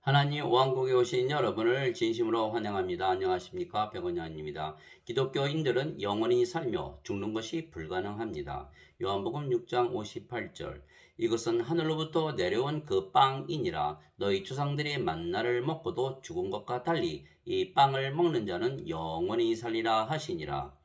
하나님 왕국에 오신 여러분을 진심으로 환영합니다. 안녕하십니까? 백원장입니다. 기독교인들은 영원히 살며 죽는 것이 불가능합니다. 요한복음 6장 58절. 이것은 하늘로부터 내려온 그 빵이니라. 너희 조상들이 만나를 먹고도 죽은 것과 달리 이 빵을 먹는 자는 영원히 살리라 하시니라.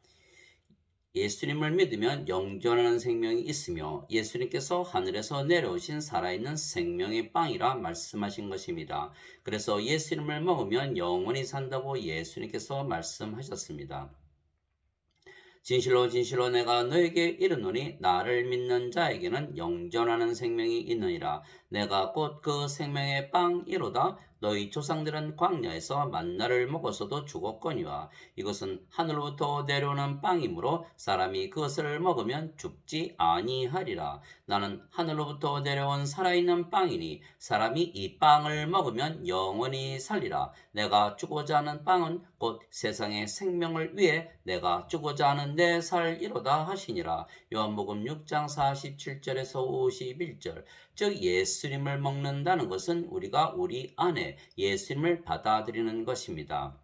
예수님을 믿으면 영존하는 생명이 있으며 예수님께서 하늘에서 내려오신 살아있는 생명의 빵이라 말씀하신 것입니다. 그래서 예수님을 먹으면 영원히 산다고 예수님께서 말씀하셨습니다. 진실로 진실로 내가 너에게 이르노니 나를 믿는 자에게는 영존하는 생명이 있느니라. 내가 곧 그 생명의 빵이로다. 너희 조상들은 광야에서 만나를 먹어서도 죽었거니와 이것은 하늘로부터 내려오는 빵이므로 사람이 그것을 먹으면 죽지 아니하리라. 나는 하늘로부터 내려온 살아있는 빵이니 사람이 이 빵을 먹으면 영원히 살리라. 내가 주고자 하는 빵은 곧 세상의 생명을 위해 내가 주고자 하는 내 살이로다 하시니라. 요한복음 6장 47절에서 51절. 즉 예수님을 먹는다는 것은 우리가 우리 안에 예수님을 받아들이는 것입니다.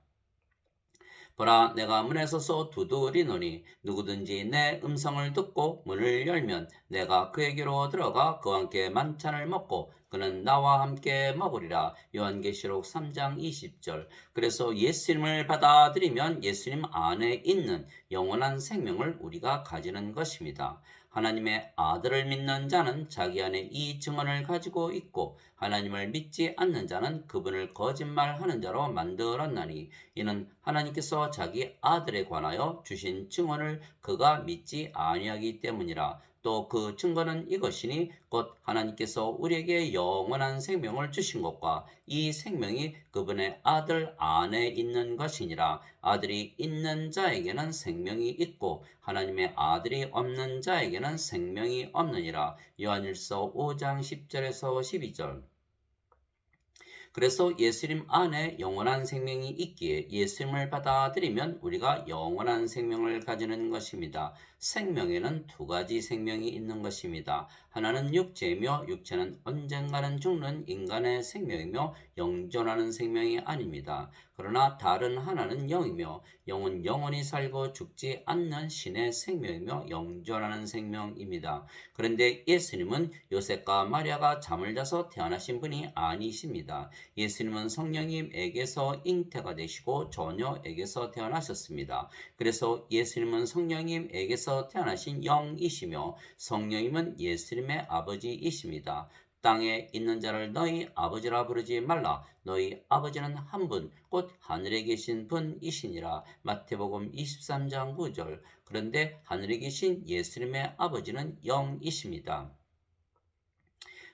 보라, 내가 문에 서서 두드리노니 누구든지 내 음성을 듣고 문을 열면 내가 그에게로 들어가 그와 함께 만찬을 먹고 그는 나와 함께 먹으리라. 요한계시록 3장 20절. 그래서 예수님을 받아들이면 예수님 안에 있는 영원한 생명을 우리가 가지는 것입니다. 하나님의 아들을 믿는 자는 자기 안에 이 증언을 가지고 있고 하나님을 믿지 않는 자는 그분을 거짓말하는 자로 만들었나니 이는 하나님께서 자기 아들에 관하여 주신 증언을 그가 믿지 아니하기 때문이라. 또 그 증거는 이것이니 곧 하나님께서 우리에게 영원한 생명을 주신 것과 이 생명이 그분의 아들 안에 있는 것이니라. 아들이 있는 자에게는 생명이 있고 하나님의 아들이 없는 자에게는 생명이 없느니라. 요한일서 5장 10절에서 12절. 그래서 예수님 안에 영원한 생명이 있기에 예수님을 받아들이면 우리가 영원한 생명을 가지는 것입니다. 생명에는 두 가지 생명이 있는 것입니다. 하나는 육체이며 육체는 언젠가는 죽는 인간의 생명이며 영존하는 생명이 아닙니다. 그러나 다른 하나는 영이며 영은 영원히 살고 죽지 않는 신의 생명이며 영존하는 생명입니다. 그런데 예수님은 요셉과 마리아가 잠을 자서 태어나신 분이 아니십니다. 예수님은 성령님에게서 잉태가 되시고 처녀에게서 태어나셨습니다. 그래서 예수님은 성령님에게서 태어나신 영이시며 성령님은 예수님의 아버지이십니다. 땅에 있는 자를 너희 아버지라 부르지 말라. 너희 아버지는 한 분, 곧 하늘에 계신 분이시니라. 마태복음 23장 9절. 그런데 하늘에 계신 예수님의 아버지는 영이십니다.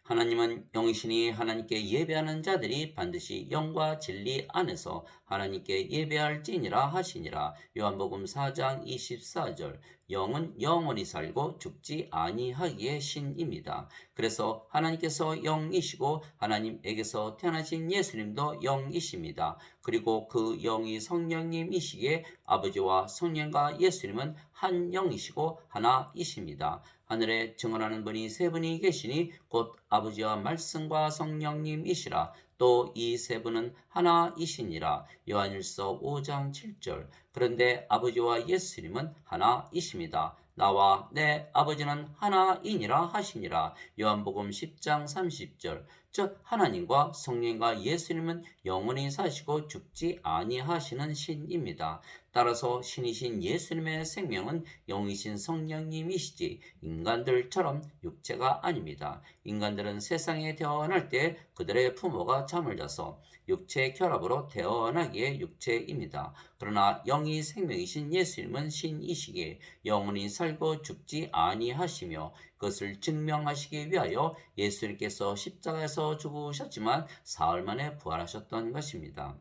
하나님은 영이시니 하나님께 예배하는 자들이 반드시 영과 진리 안에서 하나님께 예배할지니라 하시니라. 요한복음 4장 24절. 영은 영원히 살고 죽지 아니하기에 신입니다. 그래서 하나님께서 영이시고 하나님에게서 태어나신 예수님도 영이십니다. 그리고 그 영이 성령님이시기에 아버지와 성령과 예수님은 한 영이시고 하나이십니다. 하늘에 증언하는 분이 세 분이 계시니 곧 아버지와 말씀과 성령님이시라. 또 이 세 분은 하나이시니라. 요한일서 5장 7절. 그런데 아버지와 예수님은 하나이십니다. 나와 내 아버지는 하나이니라 하시니라. 요한복음 10장 30절. 즉 하나님과 성령과 예수님은 영원히 사시고 죽지 아니하시는 신입니다. 따라서 신이신 예수님의 생명은 영이신 성령님이시지 인간들처럼 육체가 아닙니다. 인간들은 세상에 태어날 때 그들의 부모가 잠을 자서 육체 결합으로 태어나기에 육체입니다. 그러나 영이 생명이신 예수님은 신이시기에 영원히 살고 죽지 아니하시며 그것을 증명하시기 위하여 예수님께서 십자가에서 죽으셨지만 사흘 만에 부활하셨던 것입니다.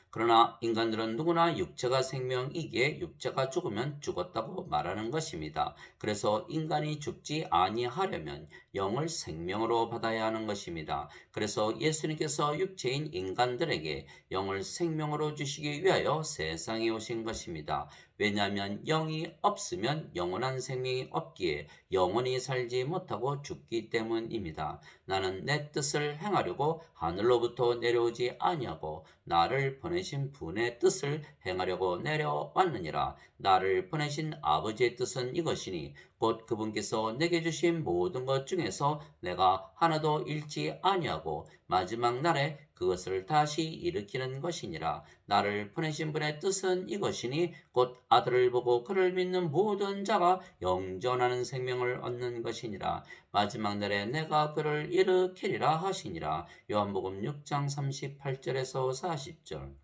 그러나 인간들은 누구나 육체가 생명이기에 육체가 죽으면 죽었다고 말하는 것입니다. 그래서 인간이 죽지 아니하려면 영을 생명으로 받아야 하는 것입니다. 그래서 예수님께서 육체인 인간들에게 영을 생명으로 주시기 위하여 세상에 오신 것입니다. 왜냐하면 영이 없으면 영원한 생명이 없기에 영원히 살지 못하고 죽기 때문입니다. 나는 내 뜻을 행하려고 하늘로부터 내려오지 아니하고 나를 보내신 분의 뜻을 행하려고 내려왔느니라. 나를 보내신 아버지의 뜻은 이것이니 곧 그분께서 내게 주신 모든 것 중에서 내가 하나도 잃지 아니하고 마지막 날에 그것을 다시 일으키는 것이니라. 나를 보내신 분의 뜻은 이것이니 곧 아들을 보고 그를 믿는 모든 자가 영존하는 생명을 얻는 것이니라. 마지막 날에 내가 그를 일으키리라 하시니라. 요한복음 6장 38절에서 40절.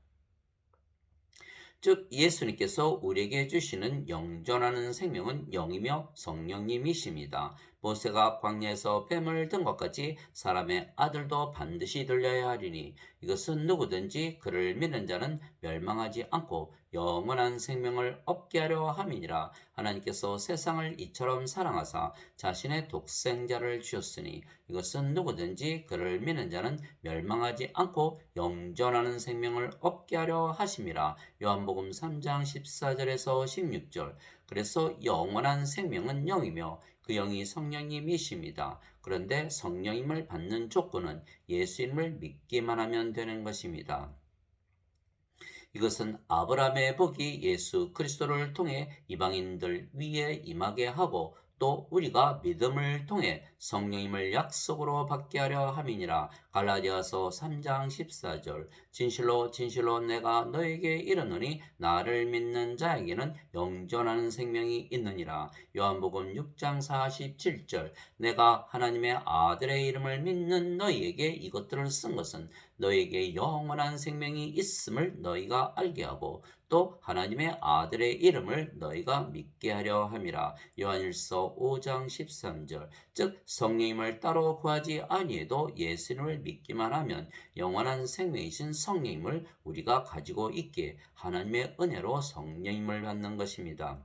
즉 예수님께서 우리에게 주시는 영존하는 생명은 영이며 성령님이십니다. 모세가 광야에서 뱀을 든 것 같이 사람의 아들도 반드시 들려야 하리니 이것은 누구든지 그를 믿는 자는 멸망하지 않고 영원한 생명을 얻게 하려 함이니라. 하나님께서 세상을 이처럼 사랑하사 자신의 독생자를 주셨으니 이것은 누구든지 그를 믿는 자는 멸망하지 않고 영존하는 생명을 얻게 하려 하심이라. 요한복음 3장 14절에서 16절. 그래서 영원한 생명은 영이며 그 영이 성령님이십니다. 그런데 성령님을 받는 조건은 예수님을 믿기만 하면 되는 것입니다. 이것은 아브라함의 복이 예수 그리스도를 통해 이방인들 위에 임하게 하고 또 우리가 믿음을 통해 성령님을 약속으로 받게 하려 함이니라. 갈라디아서 3장 14절. 진실로 진실로 내가 너에게 이르노니 나를 믿는 자에게는 영존하는 생명이 있느니라. 요한복음 6장 47절. 내가 하나님의 아들의 이름을 믿는 너희에게 이것들을 쓴 것은 너희에게 영원한 생명이 있음을 너희가 알게 하고 또 하나님의 아들의 이름을 너희가 믿게 하려 함이라. 요한일서 5장 13절. 즉 성령님을 따로 구하지 아니해도 예수님을 믿기만 하면 영원한 생명이신 성령님을 우리가 가지고 있기에 하나님의 은혜로 성령님을 받는 것입니다.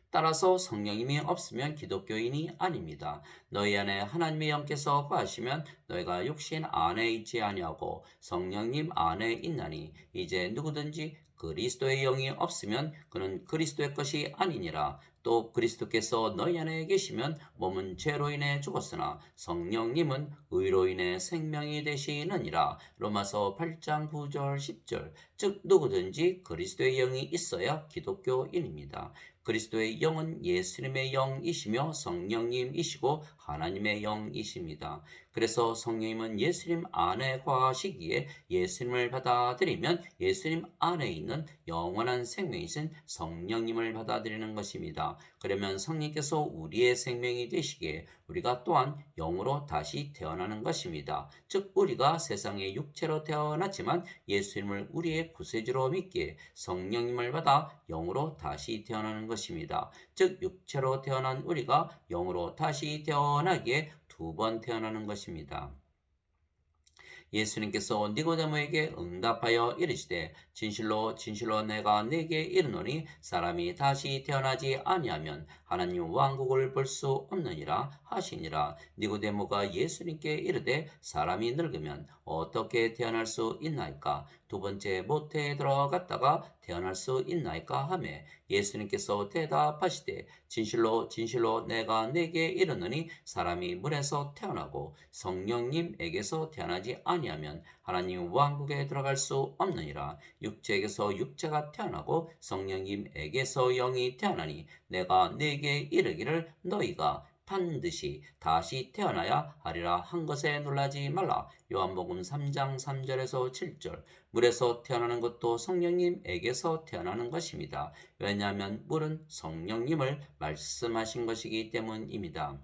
따라서 성령님이 없으면 기독교인이 아닙니다. 너희 안에 하나님의 영께서 거하시면 너희가 육신 안에 있지 아니하고 성령님 안에 있나니 이제 누구든지 그리스도의 영이 없으면 그는 그리스도의 것이 아니니라. 또 그리스도께서 너희 안에 계시면 몸은 죄로 인해 죽었으나 성령님은 의로 인해 생명이 되시느니라. 로마서 8장 9절 10절. 즉 누구든지 그리스도의 영이 있어야 기독교인입니다. 그리스도의 영은 예수님의 영이시며 성령님이시고 하나님의 영이십니다. 그래서 성령님은 예수님 안에 거하시기에 예수님을 받아들이면 예수님 안에 있는 영원한 생명이신 성령님을 받아들이는 것입니다. 그러면 성령께서 우리의 생명이 되시기에 우리가 또한 영으로 다시 태어나는 것입니다. 즉 우리가 세상의 육체로 태어났지만 예수님을 우리의 구세주로 믿기에 성령님을 받아 영으로 다시 태어나는 것입니다. 즉 육체로 태어난 우리가 영으로 다시 태어나기에 두 번 태어나는 것입니다. 예수님께서 니고데모에게 응답하여 이르시되 진실로 진실로 내가 네게 이르노니 사람이 다시 태어나지 아니하면 하나님 왕국을 볼 수 없느니라 하시니라. 니고데모가 예수님께 이르되 사람이 늙으면 어떻게 태어날 수 있나이까? 두 번째 모태에 들어갔다가 태어날 수 있나이까 하매 예수님께서 대답하시되 진실로 진실로 내가 네게 이르노니 사람이 물에서 태어나고 성령님에게서 태어나지 아니하면 하나님 왕국에 들어갈 수 없느니라. 육체에게서 육체가 태어나고 성령님에게서 영이 태어나니 내가 네게 이르기를 너희가 반드시 다시 태어나야 하리라 한 것에 놀라지 말라. 요한복음 3장 3절에서 7절. 물에서 태어나는 것도 성령님에게서 태어나는 것입니다. 왜냐하면 물은 성령님을 말씀하신 것이기 때문입니다.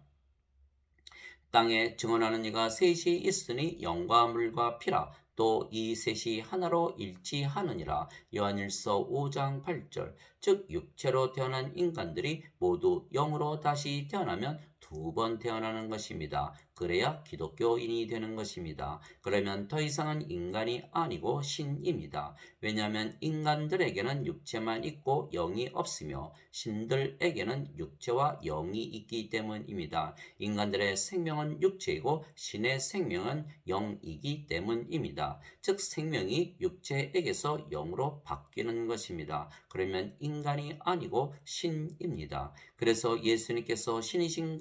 땅에 증언하는 이가 셋이 있으니 영과 물과 피라. 또 이 셋이 하나로 일치하느니라. 요한일서 5장 8절. 즉 육체로 태어난 인간들이 모두 영으로 다시 태어나면 두 번 태어나는 것입니다. 그래야 기독교인이 되는 것입니다. 그러면 더 이상은 인간이 아니고 신입니다. 왜냐하면 인간들에게는 육체만 있고 영이 없으며 신들에게는 육체와 영이 있기 때문입니다. 인간들의 생명은 육체이고 신의 생명은 영이기 때문입니다. 즉 생명이 육체에게서 영으로 바뀌는 것입니다. 그러면 인간이 아니고 신입니다. 그래서 예수님께서 신이신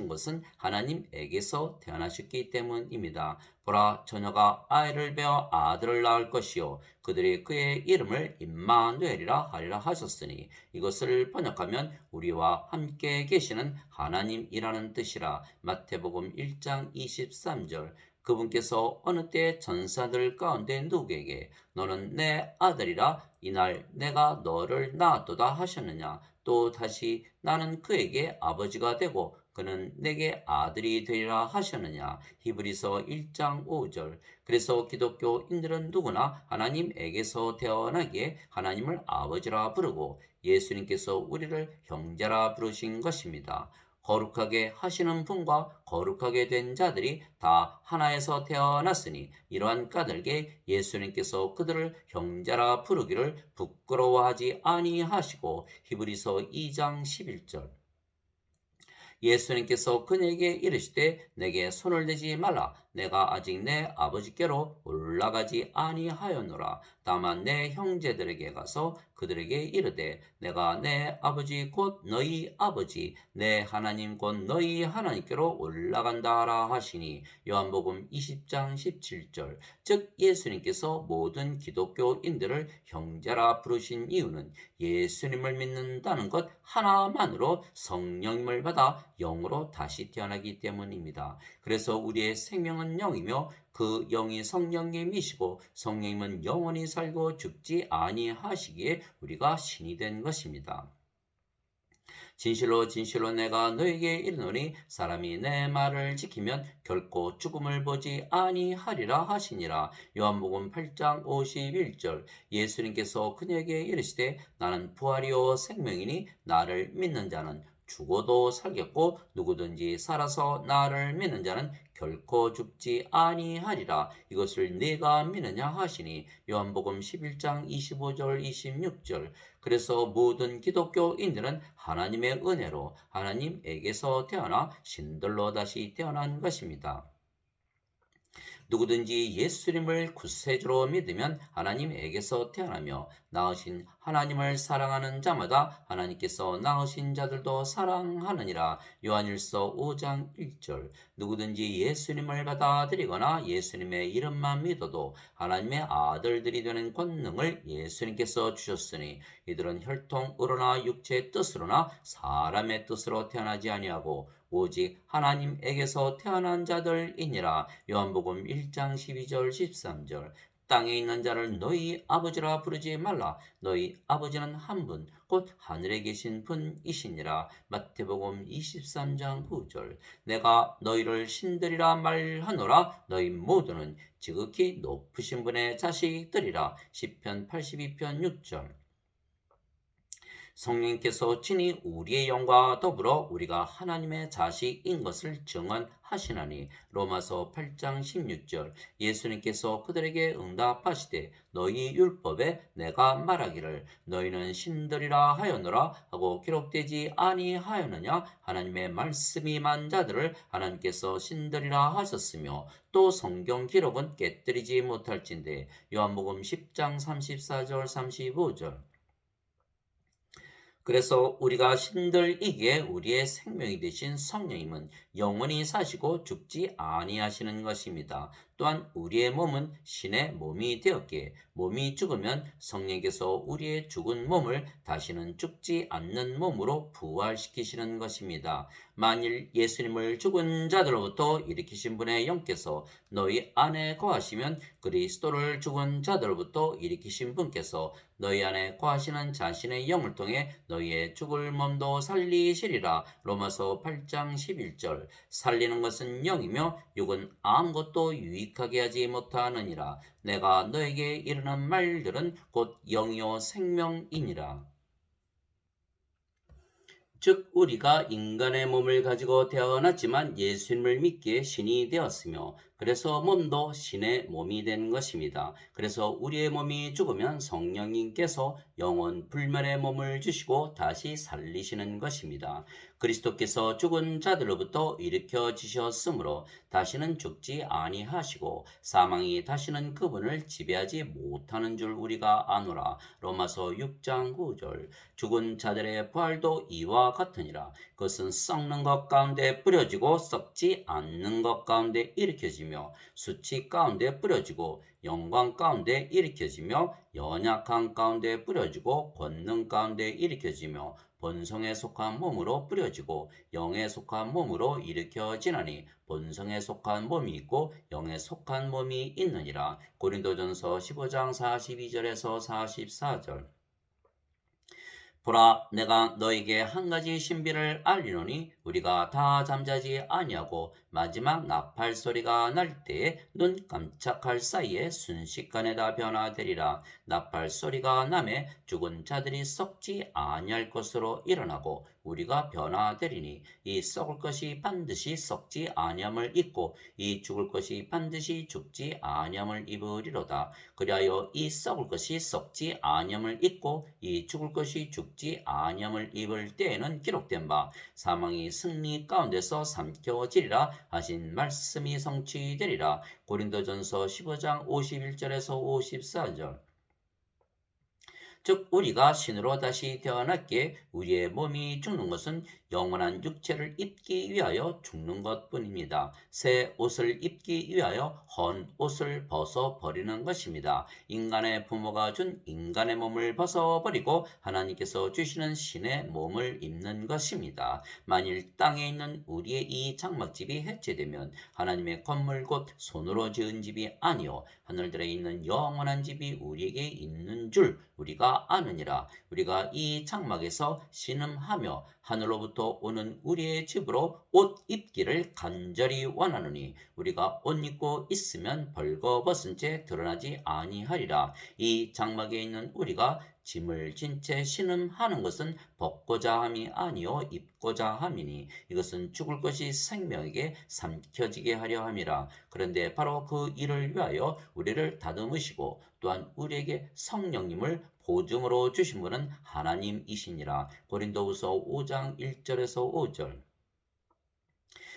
것은 하나님에게서 태어나셨기 때문입니다. 보라, 처녀가 아이를 베어 아들을 낳을 것이요 그들이 그의 이름을 임마누엘이라 하리라 하셨으니 이것을 번역하면 우리와 함께 계시는 하나님이라는 뜻이라. 마태복음 1장 23절. 그분께서 어느 때 전사들 가운데 누구에게 너는 내 아들이라 이날 내가 너를 낳았도다 하셨느냐. 또 다시 나는 그에게 아버지가 되고 그는 내게 아들이 되리라 하셨느냐. 히브리서 1장 5절. 그래서 기독교인들은 누구나 하나님에게서 태어나기에 하나님을 아버지라 부르고 예수님께서 우리를 형제라 부르신 것입니다. 거룩하게 하시는 분과 거룩하게 된 자들이 다 하나에서 태어났으니 이러한 까닭에 예수님께서 그들을 형제라 부르기를 부끄러워하지 아니하시고 히브리서 2장 11절. 예수님께서 그에게 이르시되 내게 손을 대지 말라. 내가 아직 내 아버지께로 올라가지 아니하였노라. 다만 내 형제들에게 가서 그들에게 이르되 내가 내 아버지 곧 너희 아버지 내 하나님 곧 너희 하나님께로 올라간다라 하시니 요한복음 20장 17절. 즉 예수님께서 모든 기독교인들을 형제라 부르신 이유는 예수님을 믿는다는 것 하나만으로 성령님을 받아 영으로 다시 태어나기 때문입니다. 그래서 우리의 생명은 영이며 그 영이 성령님이시고 성령님은 영원히 살고 죽지 아니하시기에 우리가 신이 된 것입니다. 진실로 진실로 내가 너에게 이르노니 사람이 내 말을 지키면 결코 죽음을 보지 아니하리라 하시니라. 요한복음 8장 51절. 예수님께서 그에게 이르시되 나는 부활이요 생명이니 나를 믿는 자는 죽어도 살겠고 누구든지 살아서 나를 믿는 자는 결코 죽지 아니하리라. 이것을 네가 믿느냐 하시니 요한복음 11장 25절 26절. 그래서 모든 기독교인들은 하나님의 은혜로 하나님에게서 태어나 신들로 다시 태어난 것입니다. 누구든지 예수님을 구세주로 믿으면 하나님에게서 태어나며 낳으신 하나님을 사랑하는 자마다 하나님께서 낳으신 자들도 사랑하느니라. 요한일서 5장 1절. 누구든지 예수님을 받아들이거나 예수님의 이름만 믿어도 하나님의 아들들이 되는 권능을 예수님께서 주셨으니 이들은 혈통으로나 육체의 뜻으로나 사람의 뜻으로 태어나지 아니하고 오직 하나님에게서 태어난 자들이니라. 요한복음 1장 12절 13절. 땅에 있는 자를 너희 아버지라 부르지 말라. 너희 아버지는 한 분, 곧 하늘에 계신 분이시니라. 마태복음 23장 9절. 내가 너희를 신들이라 말하노라. 너희 모두는 지극히 높으신 분의 자식들이라. 시편 82편 6절. 성령께서 친히 우리의 영과 더불어 우리가 하나님의 자식인 것을 증언하시나니. 로마서 8장 16절. 예수님께서 그들에게 응답하시되 너희 율법에 내가 말하기를 너희는 신들이라 하였노라 하고 기록되지 아니하였느냐. 하나님의 말씀이 만 자들을 하나님께서 신들이라 하셨으며 또 성경 기록은 깨뜨리지 못할진대. 요한복음 10장 34절 35절. 그래서 우리가 신들이기에 우리의 생명이 되신 성령님은 영원히 사시고 죽지 아니하시는 것입니다. 또한 우리의 몸은 신의 몸이 되었기에 몸이 죽으면 성령께서 우리의 죽은 몸을 다시는 죽지 않는 몸으로 부활시키시는 것입니다. 만일 예수님을 죽은 자들로부터 일으키신 분의 영께서 너희 안에 거하시면 그리스도를 죽은 자들로부터 일으키신 분께서 너희 안에 거하시는 자신의 영을 통해 너희의 죽을 몸도 살리시리라. 로마서 8장 11절. 살리는 것은 영이며 육은 아무것도 유익하게 하지 못하느니라. 내가 너에게 이르는 말들은 곧 영이요 생명이니라. 즉 우리가 인간의 몸을 가지고 태어났지만 예수님을 믿기에 신이 되었으며 그래서 몸도 신의 몸이 된 것입니다. 그래서 우리의 몸이 죽으면 성령님께서 영원 불멸의 몸을 주시고 다시 살리시는 것입니다. 그리스도께서 죽은 자들로부터 일으켜 지셨으므로 다시는 죽지 아니하시고 사망이 다시는 그분을 지배하지 못하는 줄 우리가 아노라. 로마서 6장 9절. 죽은 자들의 부활도 이와 같으니라. 그것은 썩는 것 가운데 뿌려지고 썩지 않는 것 가운데 일으켜지며 수치 가운데 뿌려지고 영광 가운데 일으켜지며 연약한 가운데 뿌려지고 권능 가운데 일으켜지며 본성에 속한 몸으로 뿌려지고 영에 속한 몸으로 일으켜지나니 본성에 속한 몸이 있고 영에 속한 몸이 있느니라. 고린도전서 15장 42절에서 44절. 보라, 내가 너에게 한 가지 신비를 알리노니 우리가 다 잠자지 아니하고 마지막 나팔 소리가 날 때에 눈 깜짝할 사이에 순식간에 다 변화되리라. 나팔 소리가 나매 죽은 자들이 썩지 아니할 것으로 일어나고 우리가 변화되리니 이 썩을 것이 반드시 썩지 아니함을 입고 이 죽을 것이 반드시 죽지 아니함을 입으리로다. 그리하여 이 썩을 것이 썩지 아니함을 입고 이 죽을 것이 죽지 아니함을 입을 때에는 기록된 바 사망이 승리 가운데서 삼켜지리라 하신 말씀이 성취되리라. 고린도전서 15장 51절에서 54절. 즉 우리가 신으로 다시 태어났기에 우리의 몸이 죽는 것은 영원한 육체를 입기 위하여 죽는 것뿐입니다. 새 옷을 입기 위하여 헌 옷을 벗어버리는 것입니다. 인간의 부모가 준 인간의 몸을 벗어버리고 하나님께서 주시는 신의 몸을 입는 것입니다. 만일 땅에 있는 우리의 이 장막집이 해체되면 하나님의 건물 곧 손으로 지은 집이 아니요 하늘들에 있는 영원한 집이 우리에게 있는 줄 우리가 아느니라. 우리가 이 장막에서 신음하며 하늘로부터 오는 우리의 집으로 옷 입기를 간절히 원하노니 우리가 옷 입고 있으면 벌거벗은 채 드러나지 아니하리라. 이 장막에 있는 우리가 짐을 진 채 신음하는 것은 벗고자 함이 아니요 입고자 함이니 이것은 죽을 것이 생명에게 삼켜지게 하려 함이라. 그런데 바로 그 일을 위하여 우리를 다듬으시고 또한 우리에게 성령님을 보증으로 주신 분은 하나님이시니라. 고린도후서 5장 1절에서 5절.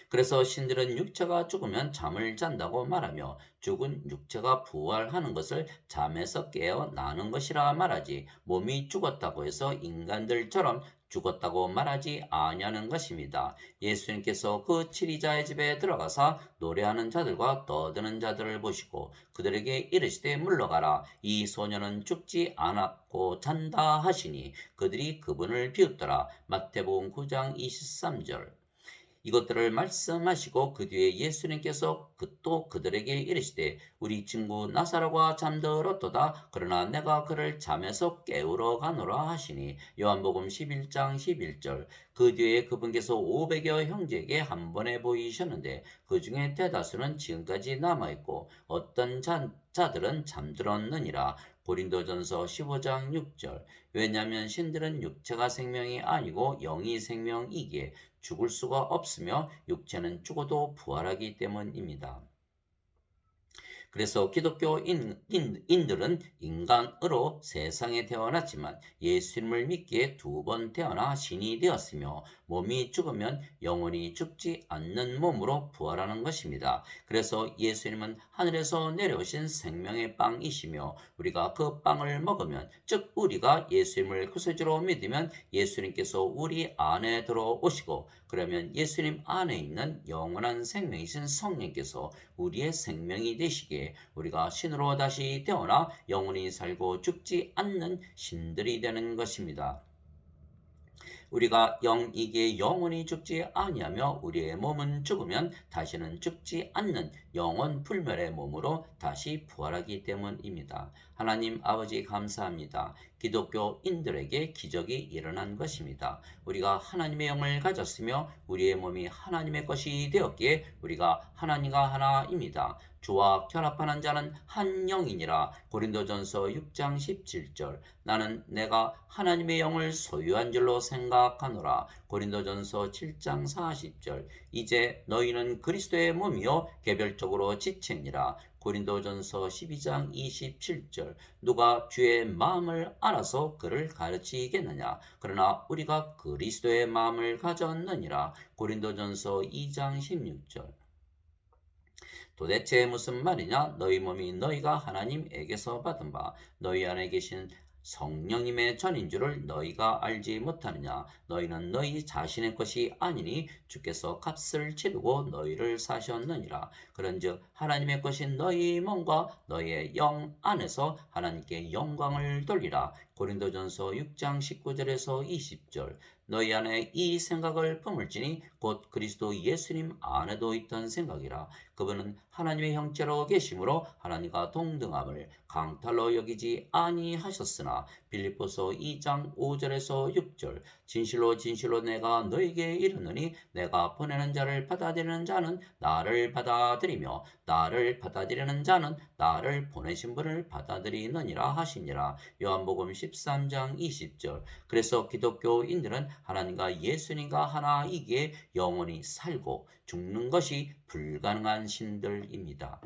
그래서 신들은 육체가 죽으면 잠을 잔다고 말하며 죽은 육체가 부활하는 것을 잠에서 깨어나는 것이라 말하지 몸이 죽었다고 해서 인간들처럼 죽었다고 말하지 아니하는 것입니다. 예수님께서 그 치리자의 집에 들어가사 노래하는 자들과 떠드는 자들을 보시고 그들에게 이르시되 물러가라. 이 소년은 죽지 않았고 잔다 하시니 그들이 그분을 비웃더라. 마태복음 9장 23절. 이것들을 말씀하시고 그 뒤에 예수님께서 또 그들에게 이르시되 우리 친구 나사로가 잠들었도다. 그러나 내가 그를 잠에서 깨우러 가노라 하시니 요한복음 11장 11절. 그 뒤에 그분께서 500여 형제에게 한 번에 보이셨는데 그 중에 대다수는 지금까지 남아있고 어떤 자들은 잠들었느니라. 고린도전서 15장 6절. 왜냐하면 신들은 육체가 생명이 아니고 영이 생명이기에 죽을 수가 없으며 육체는 죽어도 부활하기 때문입니다. 그래서 기독교인들은 인간으로 세상에 태어났지만 예수님을 믿기에 두 번 태어나 신이 되었으며 몸이 죽으면 영원히 죽지 않는 몸으로 부활하는 것입니다. 그래서 예수님은 하늘에서 내려오신 생명의 빵이시며 우리가 그 빵을 먹으면 즉 우리가 예수님을 구세주로 믿으면 예수님께서 우리 안에 들어오시고 그러면 예수님 안에 있는 영원한 생명이신 성령께서 우리의 생명이 되시기에 우리가 신으로 다시 태어나 영원히 살고 죽지 않는 신들이 되는 것입니다. 우리가 영이기에 영원히 죽지 아니하며 우리의 몸은 죽으면 다시는 죽지 않는 영원 불멸의 몸으로 다시 부활하기 때문입니다. 하나님 아버지 감사합니다. 기독교인들에게 기적이 일어난 것입니다. 우리가 하나님의 영을 가졌으며 우리의 몸이 하나님의 것이 되었기에 우리가 하나님과 하나입니다. 주와 결합하는 자는 한 영이니라. 고린도전서 6장 17절. 나는 내가 하나님의 영을 소유한 줄로 생각하노라. 고린도전서 7장 40절. 이제 너희는 그리스도의 몸이요 개별적으로 지체니라. 고린도전서 12장 27절. 누가 주의 마음을 알아서 그를 가르치겠느냐. 그러나 우리가 그리스도의 마음을 가졌느니라. 고린도전서 2장 16절. 도대체 무슨 말이냐? 너희 몸이 너희가 하나님에게서 받은 바 너희 안에 계신 성령님의 전인 줄을 너희가 알지 못하느냐? 너희는 너희 자신의 것이 아니니 주께서 값을 치르고 너희를 사셨느니라. 그런즉 하나님의 것인 너희 몸과 너희의 영 안에서 하나님께 영광을 돌리라. 고린도전서 6장 19절에서 20절. 너희 안에 이 생각을 품을지니 곧 그리스도 예수님 안에도 있던 생각이라. 그분은 하나님의 형체로 계심으로 하나님과 동등함을 강탈로 여기지 아니하셨으나 빌립보서 2장 5절에서 6절. 진실로 진실로 내가 너에게 이르노니 내가 보내는 자를 받아들이는 자는 나를 받아들이며 나를 받아들이는 자는 나를 보내신 분을 받아들이느니라 하시니라. 요한복음 13장 20절. 그래서 기독교인들은 하나님과 예수님과 하나이기에 영원히 살고 죽는 것이 불가능한 신들입니다.